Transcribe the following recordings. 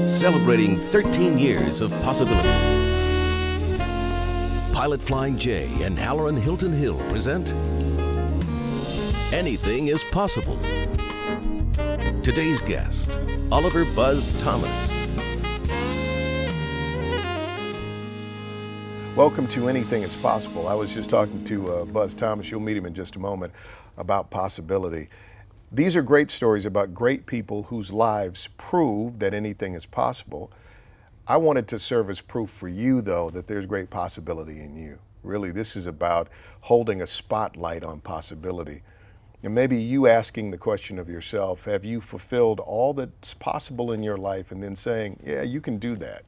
celebrating 13 years of possibility. Pilot Flying J and Halloran Hilton Hill present Anything is Possible. Today's guest, Oliver Buzz Thomas. Welcome to Anything is Possible. I was just talking to Buzz Thomas, you'll meet him in just a moment, about possibility. These are great stories about great people whose lives prove that anything is possible. I wanted to serve as proof for you, though, that there's great possibility in you. Really, this is about holding a spotlight on possibility. And maybe you asking the question of yourself, have you fulfilled all that's possible in your life? And then saying, yeah, you can do that.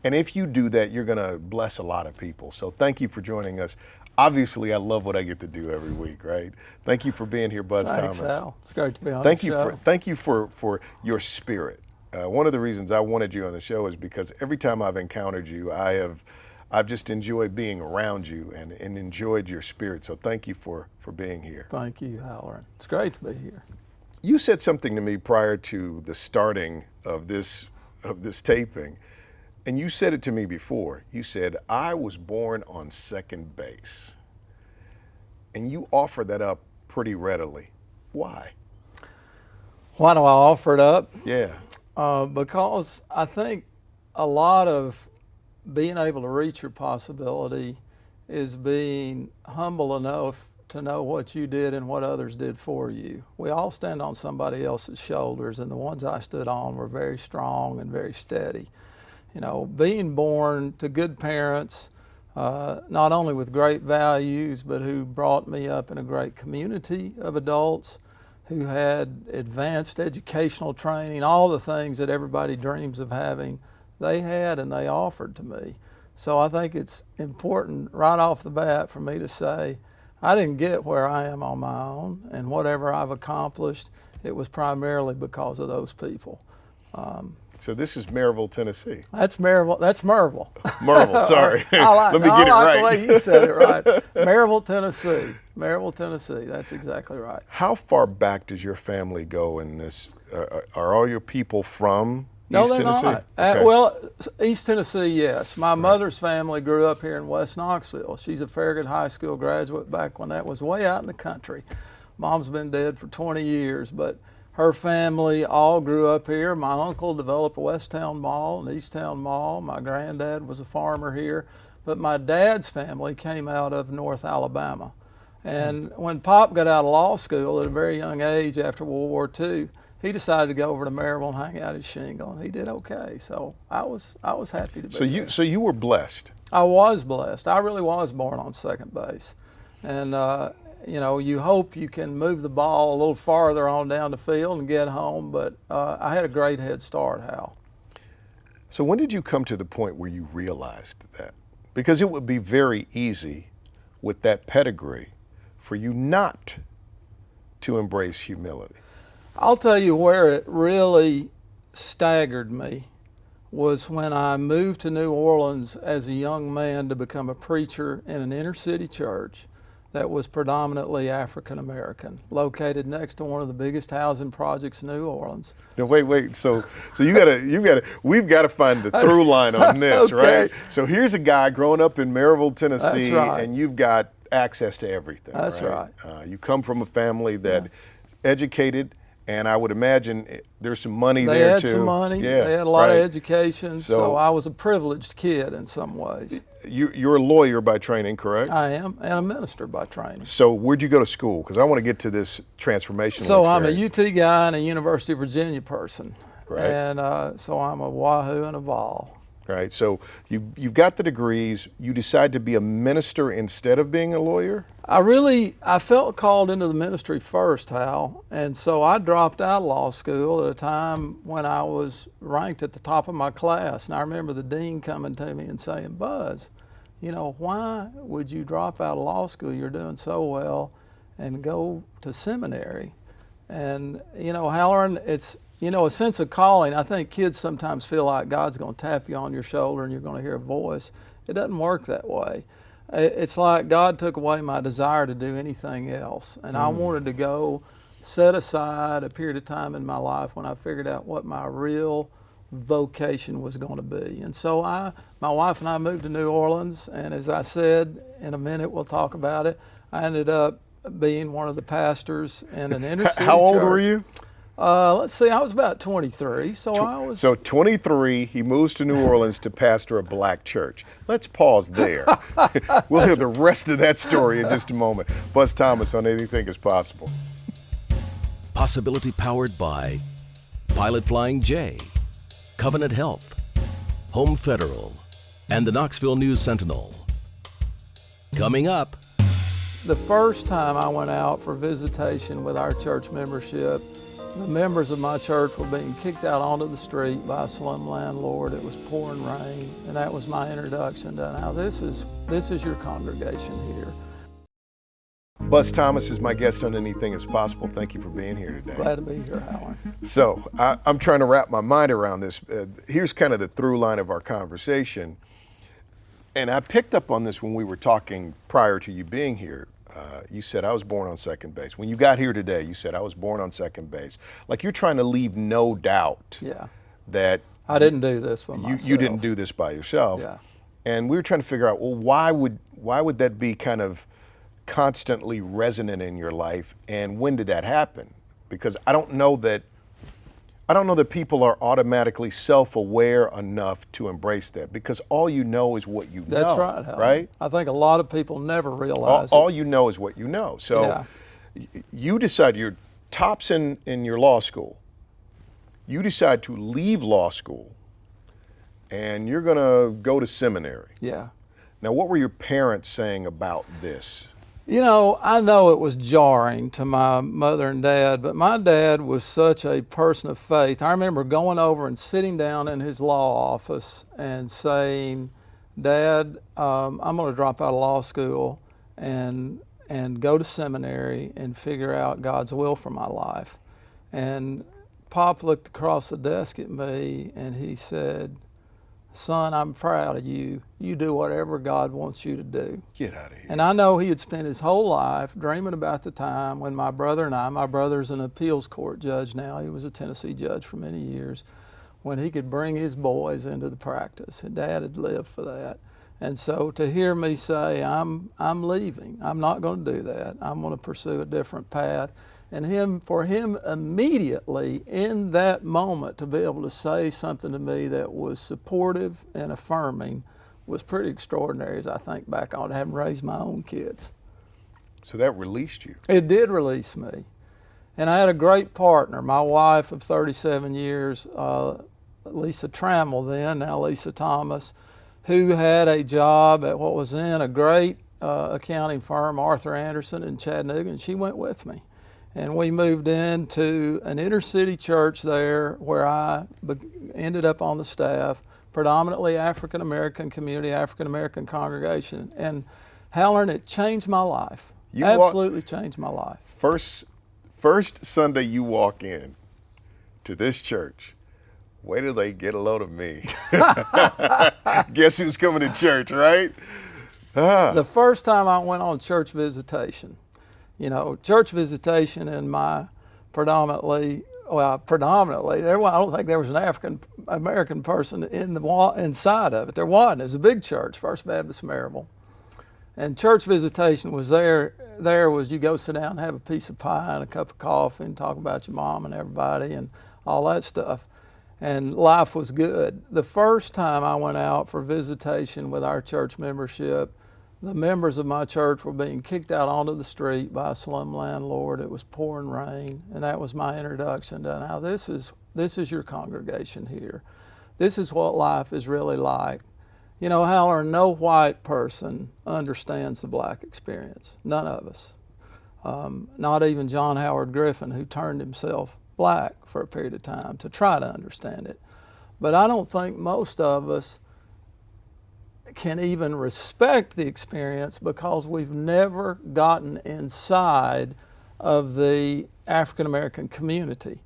And if you do that, you're going to bless a lot of people. So thank you for joining us. Obviously, I love what I get to do every week, right? Thank you for being here, Buzz Thomas. Thanks, Al. It's great to be on the show. Thank you for your spirit. One of the reasons I wanted you on the show is because every time I've encountered you, I've just enjoyed being around you and enjoyed your spirit. So thank you for being here. Thank you, Halloran. It's great to be here. You said something to me prior to the starting of this taping. And you said it to me before. You said, I was born on second base. And you offer that up pretty readily. Why? Why do I offer it up? Yeah. Because I think a lot of being able to reach your possibility is being humble enough to know what you did and what others did for you. We all stand on somebody else's shoulders, and the ones I stood on were very strong and very steady. You know, being born to good parents, not only with great values, but who brought me up in a great community of adults who had advanced educational training, all the things that everybody dreams of having, they had and they offered to me. So I think it's important right off the bat for me to say, I didn't get where I am on my own, and whatever I've accomplished, it was primarily because of those people. So this is Maryville, Tennessee. That's Maryville. That's Merville. Merville, sorry. Let me get it right. the way you said it right. Maryville, Tennessee. Maryville, Tennessee. That's exactly right. How far back does your family go in this? Are all your people from East Tennessee? Not. Okay. Well, East Tennessee, yes. My mother's family grew up here in West Knoxville. She's a Farragut High School graduate back when that was way out in the country. Mom's been dead for 20 years, but her family all grew up here. My uncle developed a Westtown Mall, an Easttown Mall. My granddad was a farmer here. But my dad's family came out of North Alabama. And when Pop got out of law school at a very young age after World War II, he decided to go over to Maryville and hang out his shingle, and he did okay. So I was happy to be there. So you were blessed. I was blessed. I really was born on second base. And you know, you hope you can move the ball a little farther on down the field and get home, but I had a great head start, Hal. So when did you come to the point where you realized that? Because it would be very easy with that pedigree for you not to embrace humility. I'll tell you where it really staggered me was when I moved to New Orleans as a young man to become a preacher in an inner city church that was predominantly African American, located next to one of the biggest housing projects in New Orleans. No, wait. So we've got to find the through line on this, okay. Right? So here's a guy growing up in Maryville, Tennessee, That's right. And you've got access to everything. That's right. You come from a family that educated, and I would imagine there's some money there too. They had some money. Yeah, they had a lot right. of education. So I was a privileged kid in some ways. You're a lawyer by training, correct? I am, and a minister by training. So where'd you go to school? Because I want to get to this transformational So experience. I'm a UT guy and a University of Virginia person. Right. And so I'm a Wahoo and a Vol. Right. So you've got the degrees. You decide to be a minister instead of being a lawyer? I felt called into the ministry first, Hal, and so I dropped out of law school at a time when I was ranked at the top of my class. And I remember the dean coming to me and saying, Buzz, you know, why would you drop out of law school? You're doing so well, and go to seminary. And, you know, Halloran, it's, you know, a sense of calling. I think kids sometimes feel like God's going to tap you on your shoulder and you're going to hear a voice. It doesn't work that way. It's like God took away my desire to do anything else. And I wanted to go set aside a period of time in my life when I figured out what my real vocation was going to be. And so my wife and I moved to New Orleans, and as I said, in a minute we'll talk about it, I ended up being one of the pastors in an inner city How old church. were you? Let's see, I was about 23, so I was... So 23, he moves to New Orleans to pastor a black church. Let's pause there. We'll hear the rest of that story in just a moment. Buzz Thomas on Anything is Possible. Possibility powered by Pilot Flying J, Covenant Health, Home Federal, and the Knoxville News Sentinel. Coming up, The first time I went out for visitation with our church membership, the members of my church were being kicked out onto the street by a slum landlord. It was pouring rain, and that was my introduction to now this is your congregation here. Buzz Thomas is my guest on Anything is Possible. Thank you for being here today. Glad to be here, Howard. So I'm trying to wrap my mind around this. Here's kind of the through line of our conversation. And I picked up on this when we were talking prior to you being here. You said, I was born on second base. When you got here today, you said, I was born on second base. Like you're trying to leave no doubt that I didn't do this by myself. You didn't do this by yourself. Yeah. And we were trying to figure out, well, why would that be kind of constantly resonant in your life, and when did that happen? Because I don't know that people are automatically self-aware enough to embrace that, because all you know is what you know. That's right, Howard. Right? I think a lot of people never realize all you know is what you know. So Yeah. you decide, you're tops in your law school. You decide to leave law school and you're going to go to seminary. Yeah. Now, what were your parents saying about this? You know, I know it was jarring to my mother and dad, but my dad was such a person of faith. I remember going over and sitting down in his law office and saying, Dad, I'm going to drop out of law school and go to seminary and figure out God's will for my life. And Pop looked across the desk at me and he said, Son, I'm proud of you. You do whatever God wants you to do. Get out of here. And I know he had spent his whole life dreaming about the time when my brother's an appeals court judge now, he was a Tennessee judge for many years, when he could bring his boys into the practice. And Dad had lived for that. And so to hear me say, I'm leaving, I'm not going to do that, I'm going to pursue a different path. And for him immediately in that moment to be able to say something to me that was supportive and affirming was pretty extraordinary as I think back on having raised my own kids. So that released you. It did release me. And I had a great partner, my wife of 37 years, Lisa Trammell then, now Lisa Thomas, who had a job at what was then a great accounting firm, Arthur Anderson in Chattanooga, and she went with me. And we moved into an inner city church there where I ended up on the staff, predominantly African American community, African American congregation. And Halloran, it changed my life. Absolutely changed my life. First Sunday you walk in to this church, wait till they get a load of me. Guess who's coming to church, right? The first time I went on church visitation, you know, church visitation in my predominantly, I don't think there was an African American person inside of it. There wasn't. It was a big church, First Baptist Maryville. And church visitation was there was you go sit down and have a piece of pie and a cup of coffee and talk about your mom and everybody and all that stuff. And life was good. The first time I went out for visitation with our church membership, the members of my church were being kicked out onto the street by a slum landlord. It was pouring rain, and that was my introduction to now this is your congregation here. This is what life is really like. You know, Halloran, no white person understands the black experience. None of us. Not even John Howard Griffin, who turned himself black for a period of time to try to understand it. But I don't think most of us can even respect the experience because we've never gotten inside of the African American community.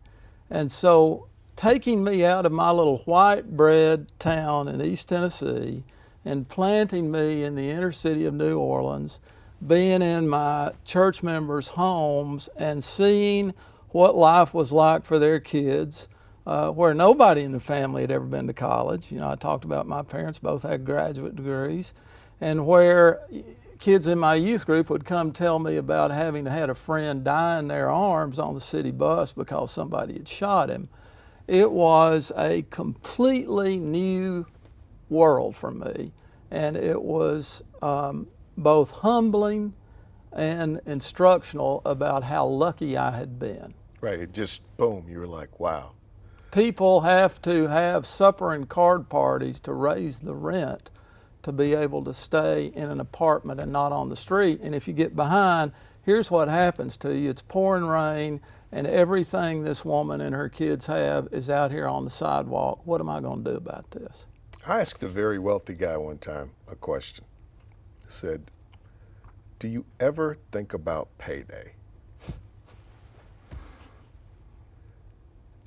And so taking me out of my little white bread town in East Tennessee and planting me in the inner city of New Orleans, being in my church members' homes and seeing what life was like for their kids, where nobody in the family had ever been to college. I talked about my parents both had graduate degrees, and where kids in my youth group would come tell me about having had a friend die in their arms on the city bus because somebody had shot him. It was a completely new world for me, and it was both humbling and instructional about how lucky I had been. Right, it just, boom, you were like, wow. People have to have supper and card parties to raise the rent to be able to stay in an apartment and not on the street. And if you get behind, here's what happens to you. It's pouring rain, and everything this woman and her kids have is out here on the sidewalk. What am I going to do about this? I asked a very wealthy guy one time a question. I said, do you ever think about payday?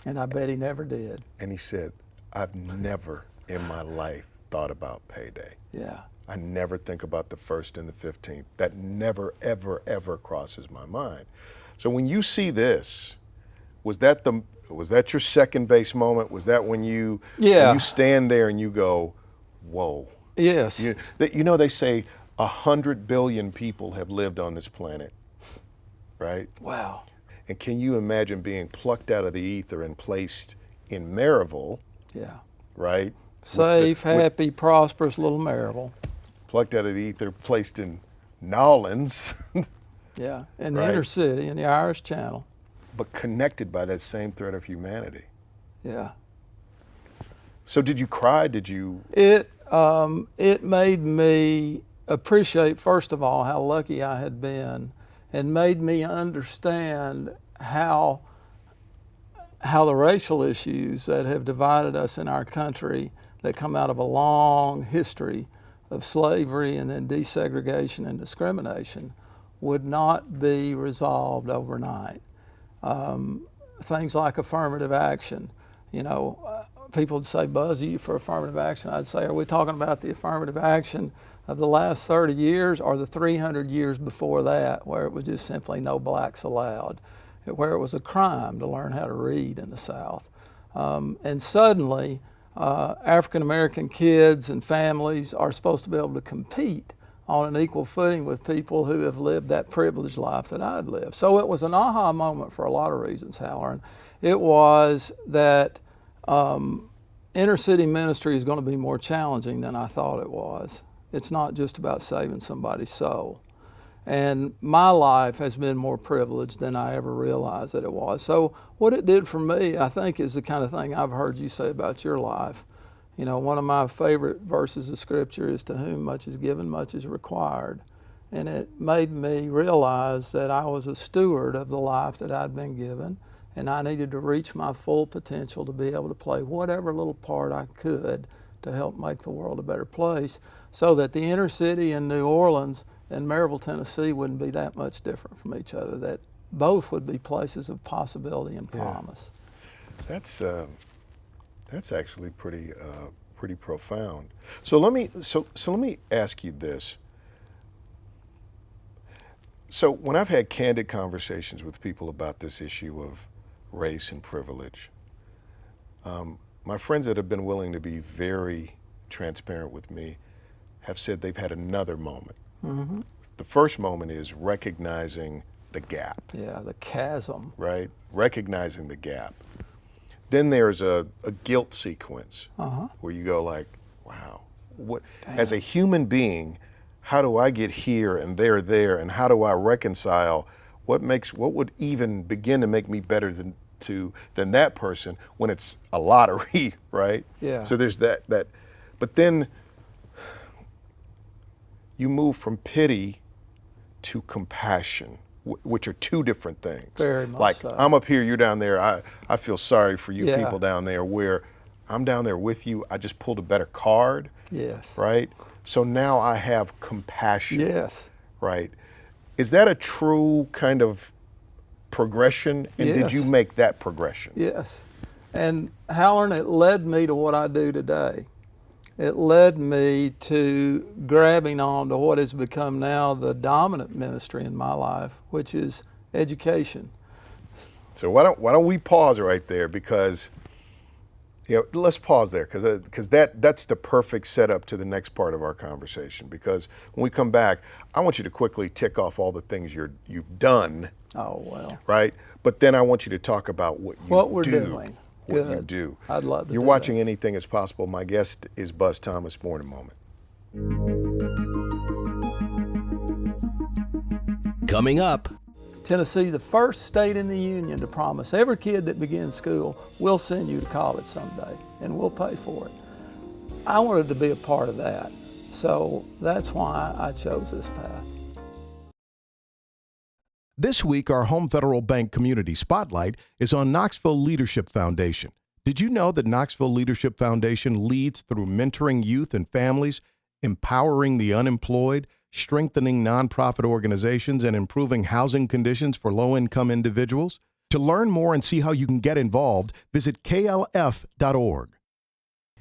And I bet he never did. And he said, I've never in my life thought about payday. Yeah. I never think about the 1st and the 15th. That never, ever, ever crosses my mind. So when you see this, was that your second base moment? Was that when you stand there and you go, whoa? Yes. They say 100 billion people have lived on this planet, right? Wow. And can you imagine being plucked out of the ether and placed in Maryville? Yeah. Right? Safe, happy, prosperous little Maryville. Plucked out of the ether, placed in Nolans. Yeah, in the Right. inner city, in the Irish Channel. But connected by that same thread of humanity. Yeah. So did you cry? Did you? It made me appreciate, first of all, how lucky I had been, and made me understand how the racial issues that have divided us in our country, that come out of a long history of slavery and then desegregation and discrimination, would not be resolved overnight. Things like affirmative action. People would say, Buzz, are you for affirmative action? I'd say, are we talking about the affirmative action of the last 30 years or the 300 years before that, where it was just simply no blacks allowed, where it was a crime to learn how to read in the South? And suddenly, African American kids and families are supposed to be able to compete on an equal footing with people who have lived that privileged life that I'd lived. So it was an aha moment for a lot of reasons, Halloran. It was that inner city ministry is going to be more challenging than I thought it was. It's not just about saving somebody's soul. And my life has been more privileged than I ever realized that it was. So what it did for me, I think, is the kind of thing I've heard you say about your life. One of my favorite verses of Scripture is, to whom much is given, much is required. And it made me realize that I was a steward of the life that I'd been given, and I needed to reach my full potential to be able to play whatever little part I could to help make the world a better place, so that the inner city in New Orleans and Maryville, Tennessee wouldn't be that much different from each other, that both would be places of possibility and promise. Yeah. That's actually pretty profound. So let me ask you this. So when I've had candid conversations with people about this issue of race and privilege, my friends that have been willing to be very transparent with me have said they've had another moment. Mm-hmm. The first moment is recognizing the gap. Yeah, the chasm. Right? Recognizing the gap. Then there's a guilt sequence where you go like, wow, as a human being, how do I get here and they're there, and how do I reconcile what would even begin to make me better than that person when it's a lottery, right? Yeah. So there's that. But then you move from pity to compassion, which are two different things. Very much like, so. I'm up here, you're down there. I feel sorry for you Yeah. people down there, where I'm down there with you. I just pulled a better card. Yes. Right? So now I have compassion. Yes. Right? Is that a true kind of progression? And did you Yes. make that progression? Yes. And Halloran, it led me to what I do today. It led me to grabbing on to what has become now the dominant ministry in my life, which is education. So why don't we pause right there, because Yeah, let's pause there because that's the perfect setup to the next part of our conversation. Because when we come back, I want you to quickly tick off all the things you've done, Oh, well. right? But then I want you to talk about What we're doing. What you Good. do. I'd love to You're do watching that. Anything Is Possible. My guest is Buzz Thomas. More in a moment. Coming up, Tennessee, the first state in the union to promise every kid that begins school, we'll send you to college someday, and we'll pay for it. I wanted to be a part of that, so that's why I chose this path. This week, our Home Federal Bank Community Spotlight is on Knoxville Leadership Foundation. Did you know that Knoxville Leadership Foundation leads through mentoring youth and families, empowering the unemployed, strengthening nonprofit organizations, and improving housing conditions for low-income individuals? To learn more and see how you can get involved, visit klf.org.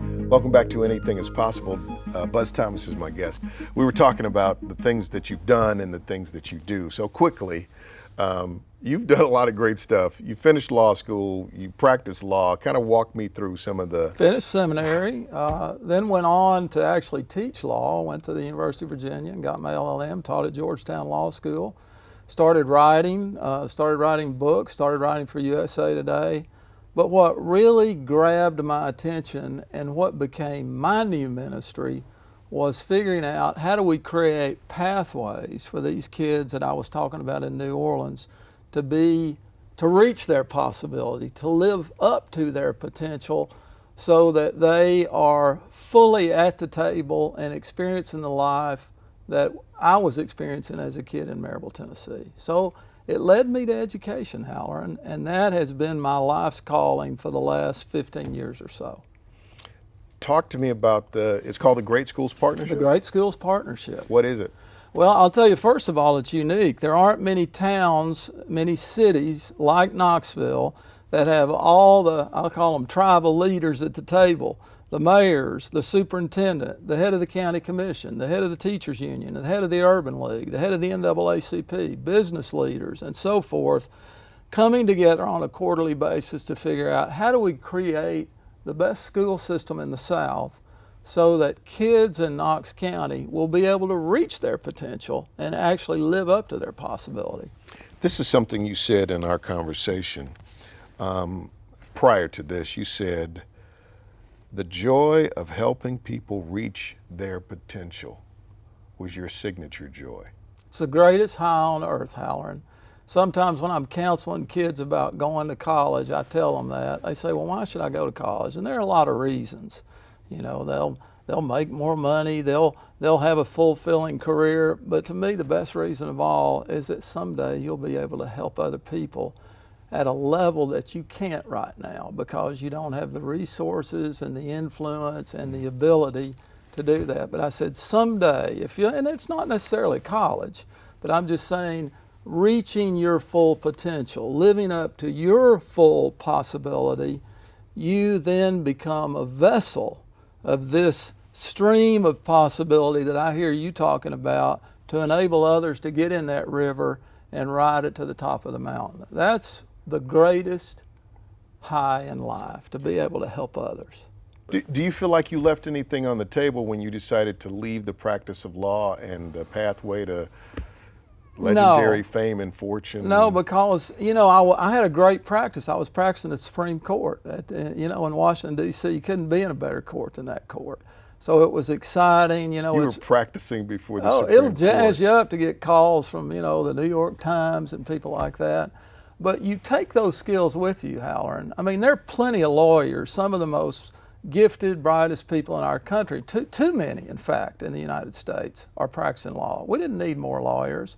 Welcome back to Anything Is Possible. Buzz Thomas is my guest. We were talking about the things that you've done and the things that you do. So quickly, you've done a lot of great stuff. You finished law school, you practiced law. Kind of walk me through some of the... Finished seminary, then went on to actually teach law, went to the University of Virginia and got my LLM, taught at Georgetown Law School, started writing books, started writing for USA Today. But what really grabbed my attention and what became my new ministry was figuring out how do we create pathways for these kids that I was talking about in New Orleans to reach their possibility, to live up to their potential so that they are fully at the table and experiencing the life that I was experiencing as a kid in Maryville, Tennessee. So it led me to education, Halloran, and that has been my life's calling for the last 15 years or so. Talk to me about it's called the Great Schools Partnership? The Great Schools Partnership. What is it? Well, I'll tell you, first of all, it's unique. There aren't many towns, many cities like Knoxville that have all the, I'll call them tribal leaders at the table. The mayors, the superintendent, the head of the county commission, the head of the teachers union, the head of the urban league, the head of the NAACP, business leaders, and so forth, coming together on a quarterly basis to figure out how do we create the best school system in the South so that kids in Knox County will be able to reach their potential and actually live up to their possibility. This is something you said in our conversation. Prior to this, you said, the joy of helping people reach their potential was your signature joy. It's the greatest high on earth, Halloran. Sometimes when I'm counseling kids about going to college, I tell them that. They say, well, why should I go to college? And there are a lot of reasons. You know, they'll make more money, they'll have a fulfilling career, but to me the best reason of all is that someday you'll be able to help other people at a level that you can't right now because you don't have the resources and the influence and the ability to do that. But I said someday, and it's not necessarily college, but I'm just saying reaching your full potential, living up to your full possibility, you then become a vessel of this stream of possibility that I hear you talking about to enable others to get in that river and ride it to the top of the mountain. That's the greatest high in life, to be able to help others. Do you feel like you left anything on the table when you decided to leave the practice of law and the pathway to legendary fame and fortune? No, because, you know, I had a great practice. I was practicing at the Supreme Court, in Washington, D.C. You couldn't be in a better court than that court. So it was exciting, You were practicing before the Supreme it'll Court. jazz you up to get calls from, the New York Times and people like that. But you take those skills with you, Halloran. I mean, there are plenty of lawyers, some of the most gifted, brightest people in our country, too many, in fact, in the United States, are practicing law. We didn't need more lawyers.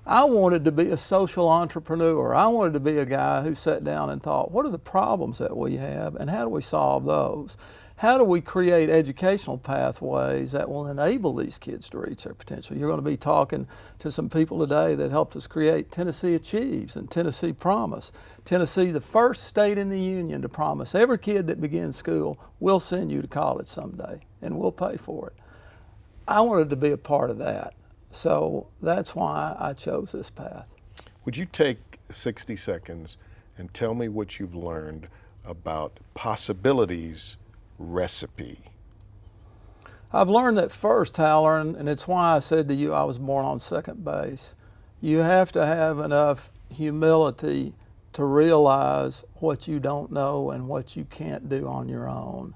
I wanted to be a social entrepreneur. I wanted to be a guy who sat down and thought, what are the problems that we have and how do we solve those? How do we create educational pathways that will enable these kids to reach their potential? You're going to be talking to some people today that helped us create Tennessee Achieves and Tennessee Promise. Tennessee, the first state in the union to promise every kid that begins school, we'll send you to college someday and we'll pay for it. I wanted to be a part of that. So that's why I chose this path. Would you take 60 seconds and tell me what you've learned about possibilities recipe? I've learned that first, Halloran, and it's why I said to you I was born on second base. You have to have enough humility to realize what you don't know and what you can't do on your own.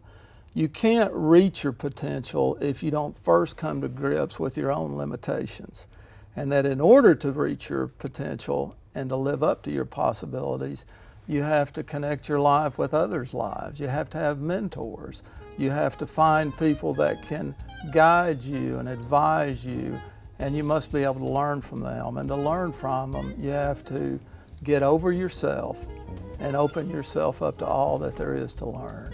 You can't reach your potential if you don't first come to grips with your own limitations. And that in order to reach your potential and to live up to your possibilities, you have to connect your life with others' lives. You have to have mentors. You have to find people that can guide you and advise you, and you must be able to learn from them. And to learn from them, you have to get over yourself and open yourself up to all that there is to learn.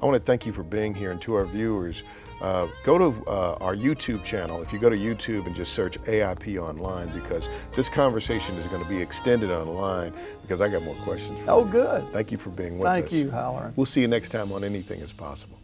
I want to thank you for being here, and to our viewers, go to our YouTube channel. If you go to YouTube and just search AIP online, because this conversation is going to be extended online, because I got more questions for you. Oh, good. Thank you for being with us. Thank you, Halloran. We'll see you next time on Anything is Possible.